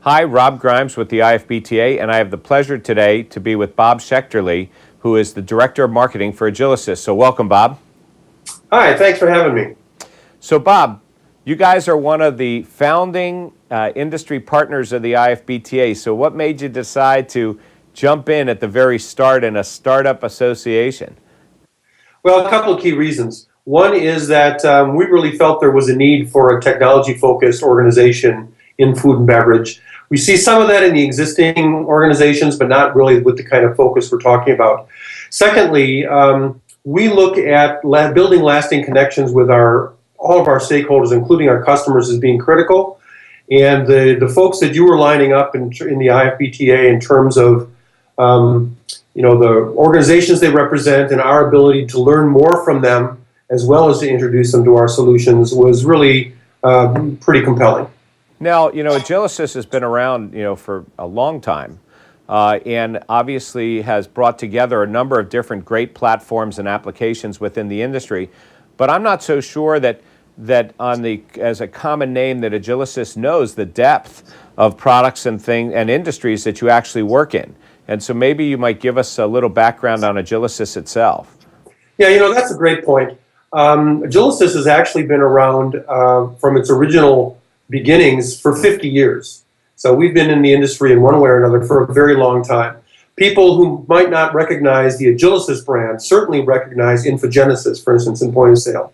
Hi, Rob Grimes with the IFBTA, and I have the pleasure today to be with Bob Shecterle, who is the Director of Marketing for Agilysys. So welcome, Bob. Hi, thanks for having me. So Bob, you guys are one of the founding industry partners of the IFBTA. So what made you decide to jump in at the very start in a startup association? Well, a couple of key reasons. One is that we really felt there was a need for a technology-focused organization in food and beverage. We see some of that in the existing organizations, but not really with the kind of focus we're talking about. Secondly, we look at building lasting connections with all of our stakeholders, including our customers, as being critical. And the folks that you were lining up in the IFBTA in terms of the organizations they represent and our ability to learn more from them, as well as to introduce them to our solutions, was really pretty compelling. Now, Agilysys has been around, for a long time, and obviously has brought together a number of different great platforms and applications within the industry. But I'm not so sure that as a common name that Agilysys knows the depth of products and industries that you actually work in. And so maybe you might give us a little background on Agilysys itself. Yeah, that's a great point. Agilysys has actually been around from its original beginnings for 50 years. So we've been in the industry in one way or another for a very long time. People who might not recognize the Agilysys brand certainly recognize Infogenesis, for instance, in point of sale,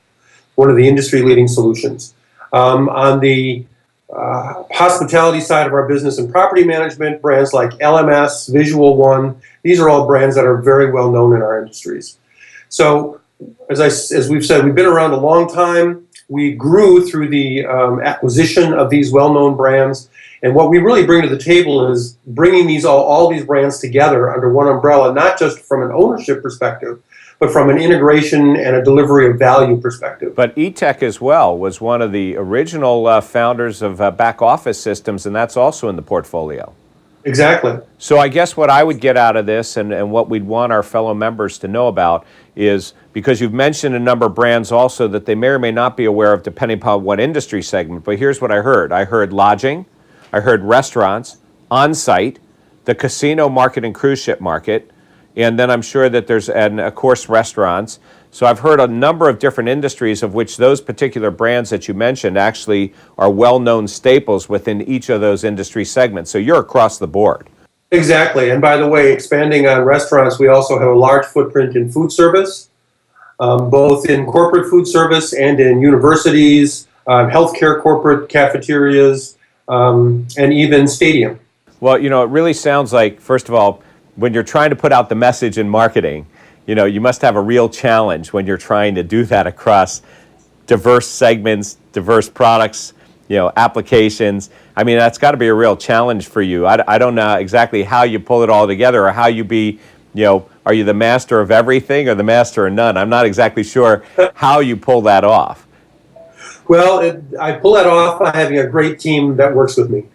one of the industry-leading solutions. On the hospitality side of our business and property management, brands like LMS, Visual One, these are all brands that are very well known in our industries. So as we've said, we've been around a long time. We grew through the acquisition of these well-known brands. And what we really bring to the table is bringing all these brands together under one umbrella, not just from an ownership perspective, but from an integration and a delivery of value perspective. But eTech as well was one of the original founders of back office systems, and that's also in the portfolio. Exactly. So I guess what I would get out of this and what we'd want our fellow members to know about is, because you've mentioned a number of brands also that they may or may not be aware of depending upon what industry segment, but here's what I heard. I heard lodging, I heard restaurants, on-site, the casino market and cruise ship market, and then I'm sure that there's, of course, restaurants. So I've heard a number of different industries of which those particular brands that you mentioned actually are well-known staples within each of those industry segments. So you're across the board. Exactly. And by the way, expanding on restaurants, we also have a large footprint in food service, both in corporate food service and in universities, healthcare corporate cafeterias, and even stadium. Well, it really sounds like, first of all, when you're trying to put out the message in marketing, you must have a real challenge when you're trying to do that across diverse segments, diverse products, applications. I mean, that's got to be a real challenge for you. I don't know exactly how you pull it all together, or how you are you the master of everything or the master of none? I'm not exactly sure how you pull that off. Well, I pull that off by having a great team that works with me.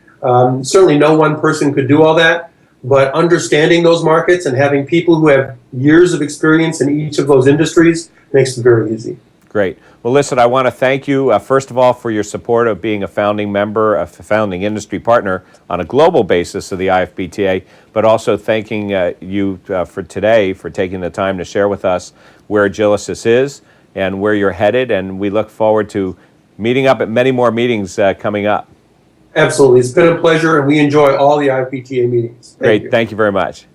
Certainly no one person could do all that. But understanding those markets and having people who have years of experience in each of those industries makes it very easy. Great. Well, listen, I want to thank you, first of all, for your support of being a founding member, a founding industry partner on a global basis of the IFBTA, but also thanking you for today for taking the time to share with us where Agilysys is and where you're headed. And we look forward to meeting up at many more meetings coming up. Absolutely. It's been a pleasure, and we enjoy all the IFBTA meetings. Great. Thank you very much.